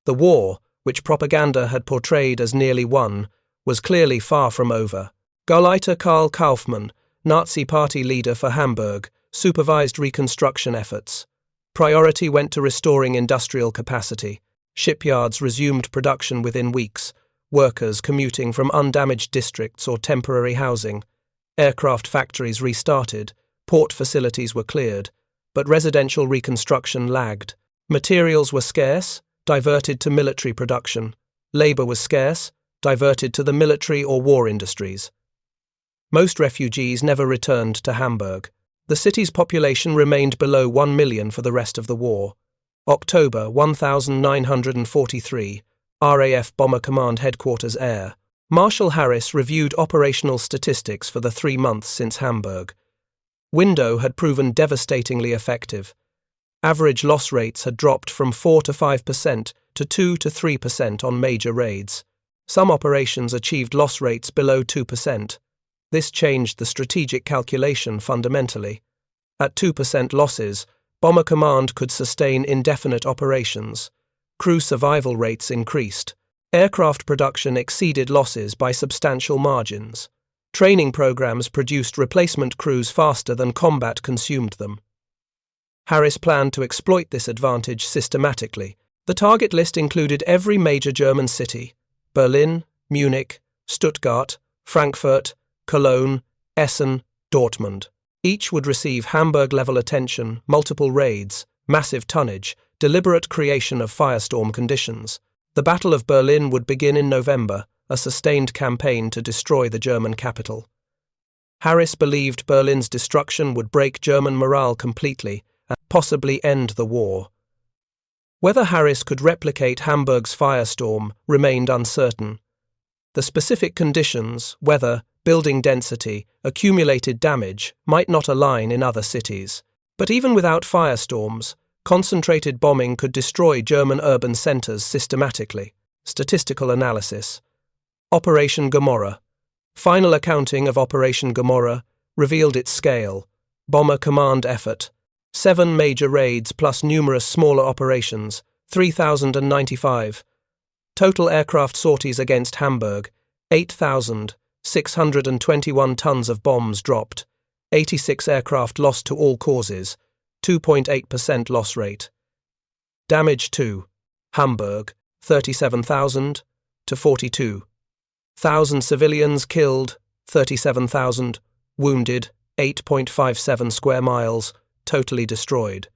The war, which propaganda had portrayed as nearly won, was clearly far from over. Gauleiter Karl Kaufmann, Nazi Party leader for Hamburg, supervised reconstruction efforts. Priority went to restoring industrial capacity. Shipyards resumed production within weeks, workers commuting from undamaged districts or temporary housing. Aircraft factories restarted, port facilities were cleared, but residential reconstruction lagged. Materials were scarce, diverted to military production. Labour was scarce, diverted to the military or war industries. Most refugees never returned to Hamburg. The city's population remained below 1 million for the rest of the war. October 1943, RAF Bomber Command Headquarters Air. Marshal Harris reviewed operational statistics for the 3 months since Hamburg. Window had proven devastatingly effective. Average loss rates had dropped from 4 to 5% to 2 to 3% on major raids. Some operations achieved loss rates below 2%. This changed the strategic calculation fundamentally. At 2% losses, Bomber Command could sustain indefinite operations. Crew survival rates increased. Aircraft production exceeded losses by substantial margins. Training programs produced replacement crews faster than combat consumed them. Harris planned to exploit this advantage systematically. The target list included every major German city: Berlin, Munich, Stuttgart, Frankfurt, Cologne, Essen, Dortmund. Each would receive Hamburg-level attention, multiple raids, massive tonnage, deliberate creation of firestorm conditions. The Battle of Berlin would begin in November, a sustained campaign to destroy the German capital. Harris believed Berlin's destruction would break German morale completely and possibly end the war. Whether Harris could replicate Hamburg's firestorm remained uncertain. The specific conditions, weather, building density, accumulated damage, might not align in other cities. But even without firestorms, concentrated bombing could destroy German urban centers systematically. Statistical analysis. Operation Gomorrah. Final accounting of Operation Gomorrah revealed its scale. Bomber command effort. 7 major raids plus numerous smaller operations, 3,095. Total aircraft sorties against Hamburg, 8,621 tons of bombs dropped, 86 aircraft lost to all causes, 2.8% loss rate. Damage to Hamburg, 37,000 to 42,000 civilians killed, 37,000, wounded, 8.57 square miles, totally destroyed.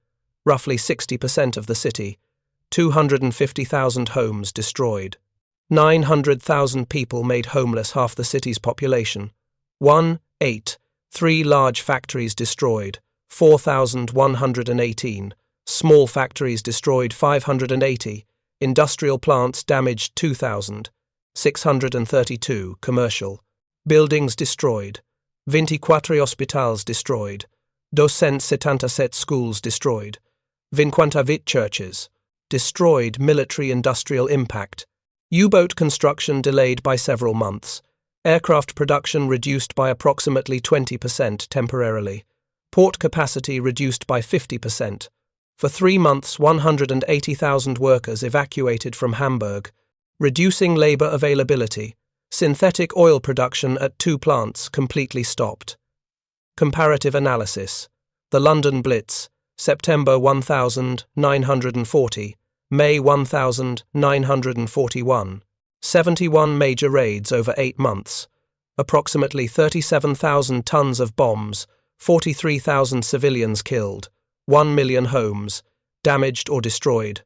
Roughly 60% of the city, 250,000 homes destroyed. 900,000 people made homeless, half the city's population. 3 large factories destroyed, 4,118, Small factories destroyed 580, industrial plants damaged 2,632, commercial. Buildings destroyed. 24 hospitals destroyed. 277 schools destroyed. 58 churches. Destroyed military-industrial impact. U-boat construction delayed by several months. Aircraft production reduced by approximately 20% temporarily. Port capacity reduced by 50%. For 3 months, 180,000 workers evacuated from Hamburg, reducing labor availability. Synthetic oil production at 2 plants completely stopped. Comparative analysis. The London Blitz, September 1940, May 1941. 71 major raids over 8 months. Approximately 37,000 tons of bombs, 43,000 civilians killed, 1 million homes, damaged or destroyed.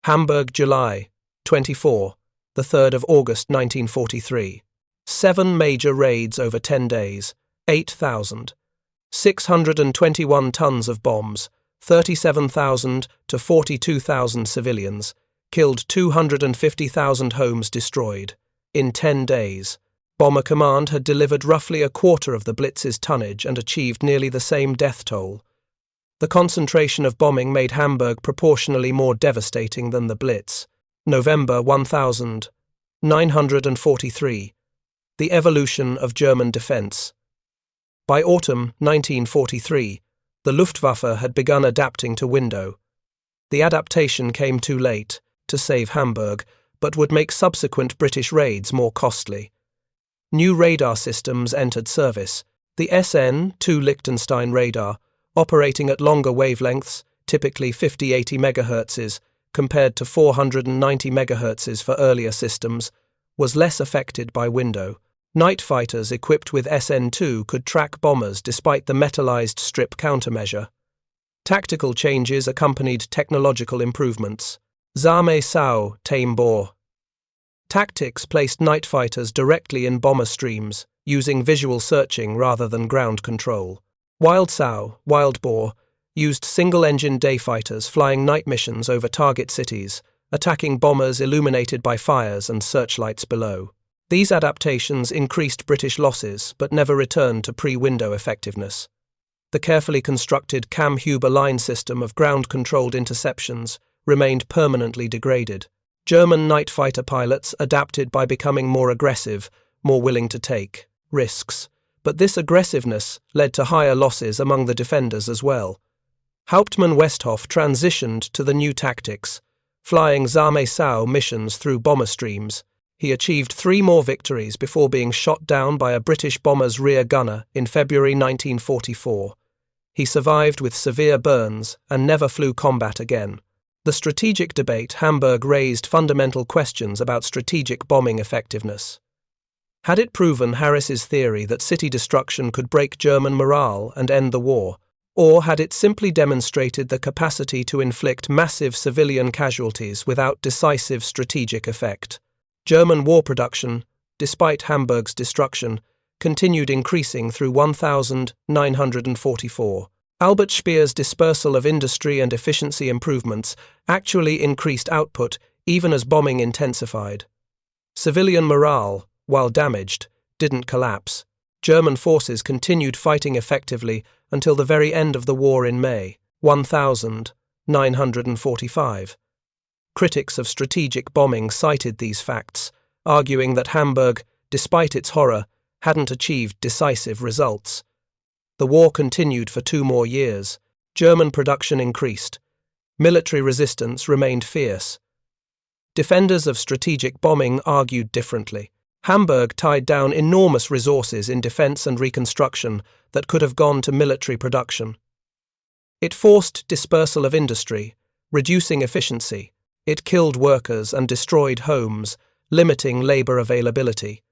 Hamburg, July 24, the 3rd of August 1943. 7 major raids over 10 days, 8,621 tons of bombs, 37,000 to 42,000 civilians, killed 250,000 homes destroyed. In 10 days, Bomber Command had delivered roughly a quarter of the Blitz's tonnage and achieved nearly the same death toll. The concentration of bombing made Hamburg proportionally more devastating than the Blitz. November 1943. The evolution of German defense. By autumn 1943, the Luftwaffe had begun adapting to window. The adaptation came too late to save Hamburg, but would make subsequent British raids more costly. New radar systems entered service. The SN-2 Liechtenstein radar, operating at longer wavelengths, typically 50-80 MHz, compared to 490 MHz for earlier systems, was less affected by window. Night fighters equipped with SN-2 could track bombers despite the metallized strip countermeasure. Tactical changes accompanied technological improvements. Zame Sau, tame boar. Tactics placed night fighters directly in bomber streams, using visual searching rather than ground control. Wild Sau, wild boar, used single-engine day fighters flying night missions over target cities, attacking bombers illuminated by fires and searchlights below. These adaptations increased British losses but never returned to pre-window effectiveness. The carefully constructed Kammhuber Line system of ground-controlled interceptions remained permanently degraded. German night fighter pilots adapted by becoming more aggressive, more willing to take risks. But this aggressiveness led to higher losses among the defenders as well. Hauptmann Westhoff transitioned to the new tactics, flying Zame Sau missions through bomber streams. He achieved 3 more victories before being shot down by a British bomber's rear gunner in February 1944. He survived with severe burns and never flew combat again. The strategic debate Hamburg raised fundamental questions about strategic bombing effectiveness. Had it proven Harris's theory that city destruction could break German morale and end the war, or had it simply demonstrated the capacity to inflict massive civilian casualties without decisive strategic effect? German war production, despite Hamburg's destruction, continued increasing through 1944. Albert Speer's dispersal of industry and efficiency improvements actually increased output even as bombing intensified. Civilian morale, while damaged, didn't collapse. German forces continued fighting effectively until the very end of the war in May 1945. Critics of strategic bombing cited these facts, arguing that Hamburg, despite its horror, hadn't achieved decisive results. The war continued for 2 more years. German production increased. Military resistance remained fierce. Defenders of strategic bombing argued differently. Hamburg tied down enormous resources in defense and reconstruction that could have gone to military production. It forced dispersal of industry, reducing efficiency. It killed workers and destroyed homes, limiting labor availability.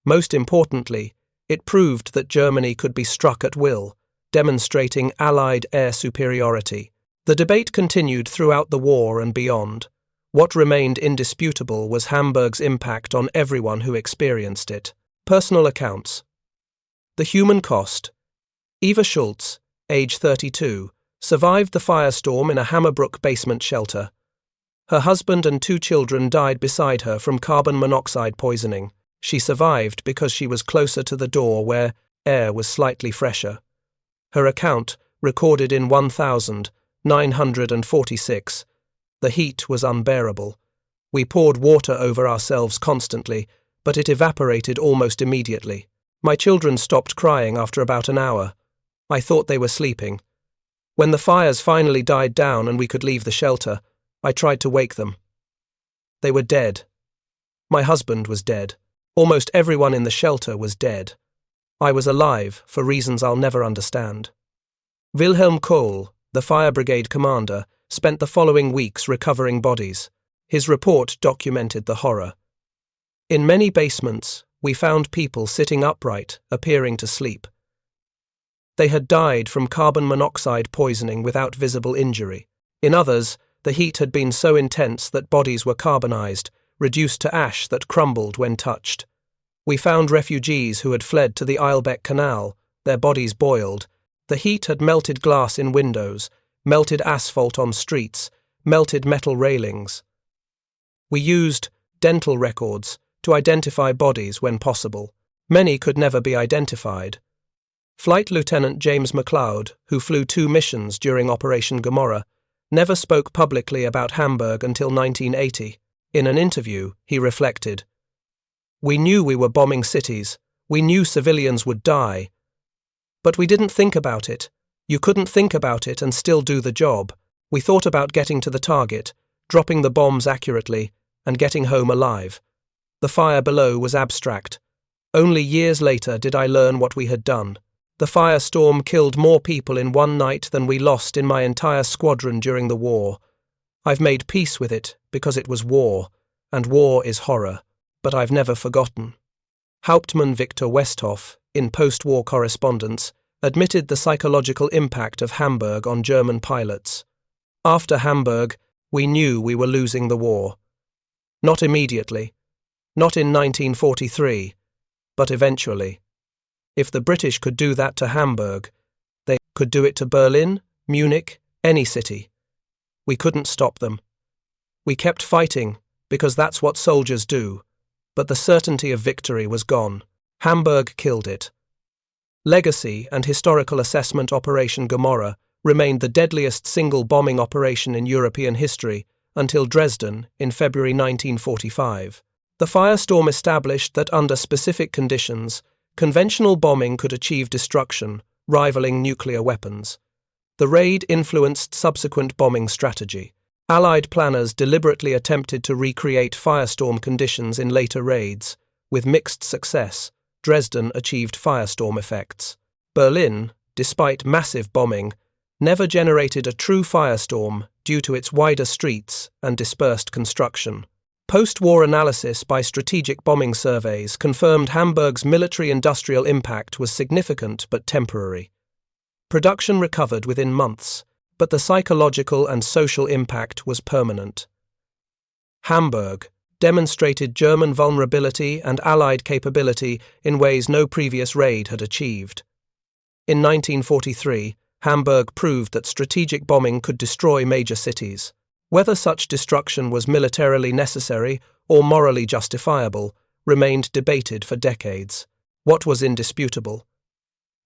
Most importantly, it proved that Germany could be struck at will, demonstrating Allied air superiority. The debate continued throughout the war and beyond. What remained indisputable was Hamburg's impact on everyone who experienced it. Personal accounts. The human cost. Eva Schultz, age 32, survived the firestorm in a Hamburg basement shelter. Her husband and 2 children died beside her from carbon monoxide poisoning. She survived because she was closer to the door where air was slightly fresher. Her account, recorded in 1946, the heat was unbearable. We poured water over ourselves constantly, but it evaporated almost immediately. My children stopped crying after about an hour. I thought they were sleeping. When the fires finally died down and we could leave the shelter, I tried to wake them. They were dead. My husband was dead. Almost everyone in the shelter was dead. I was alive for reasons I'll never understand. Wilhelm Kohl, the fire brigade commander, spent the following weeks recovering bodies. His report documented the horror. In many basements, we found people sitting upright, appearing to sleep. They had died from carbon monoxide poisoning without visible injury. In others, the heat had been so intense that bodies were carbonized, reduced to ash that crumbled when touched. We found refugees who had fled to the Eilbeck Canal, their bodies boiled. The heat had melted glass in windows, melted asphalt on streets, melted metal railings. We used dental records to identify bodies when possible. Many could never be identified. Flight Lieutenant James Macleod, who flew 2 missions during Operation Gomorrah, never spoke publicly about Hamburg until 1980. In an interview, he reflected, "We knew we were bombing cities. We knew civilians would die. But we didn't think about it. You couldn't think about it and still do the job. We thought about getting to the target, dropping the bombs accurately, and getting home alive. The fire below was abstract. Only years later did I learn what we had done. The firestorm killed more people in one night than we lost in my entire squadron during the war. I've made peace with it because it was war, and war is horror, but I've never forgotten." Hauptmann Viktor Westhoff, in post-war correspondence, admitted the psychological impact of Hamburg on German pilots. "After Hamburg, we knew we were losing the war. Not immediately, not in 1943, but eventually. If the British could do that to Hamburg, they could do it to Berlin, Munich, any city. We couldn't stop them. We kept fighting, because that's what soldiers do, but the certainty of victory was gone. Hamburg killed it." Legacy and historical assessment Operation Gomorrah remained the deadliest single bombing operation in European history until Dresden in February 1945. The firestorm established that under specific conditions, conventional bombing could achieve destruction, rivaling nuclear weapons. The raid influenced subsequent bombing strategy. Allied planners deliberately attempted to recreate firestorm conditions in later raids. With mixed success, Dresden achieved firestorm effects. Berlin, despite massive bombing, never generated a true firestorm due to its wider streets and dispersed construction. Post-war analysis by strategic bombing surveys confirmed Hamburg's military-industrial impact was significant but temporary. Production recovered within months, but the psychological and social impact was permanent. Hamburg demonstrated German vulnerability and Allied capability in ways no previous raid had achieved. In 1943, Hamburg proved that strategic bombing could destroy major cities. Whether such destruction was militarily necessary or morally justifiable remained debated for decades. What was indisputable?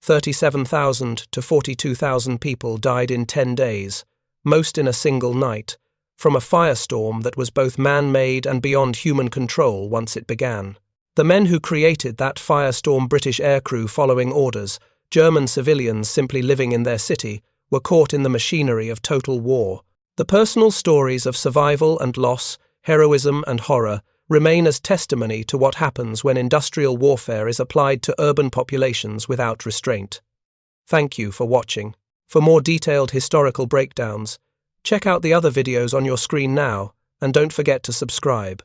37,000 to 42,000 people died in 10 days, most in a single night, from a firestorm that was both man-made and beyond human control once it began. The men who created that firestorm, British aircrew following orders, German civilians simply living in their city, were caught in the machinery of total war. The personal stories of survival and loss, heroism and horror remain as testimony to what happens when industrial warfare is applied to urban populations without restraint. Thank you for watching. For more detailed historical breakdowns, check out the other videos on your screen now, and don't forget to subscribe.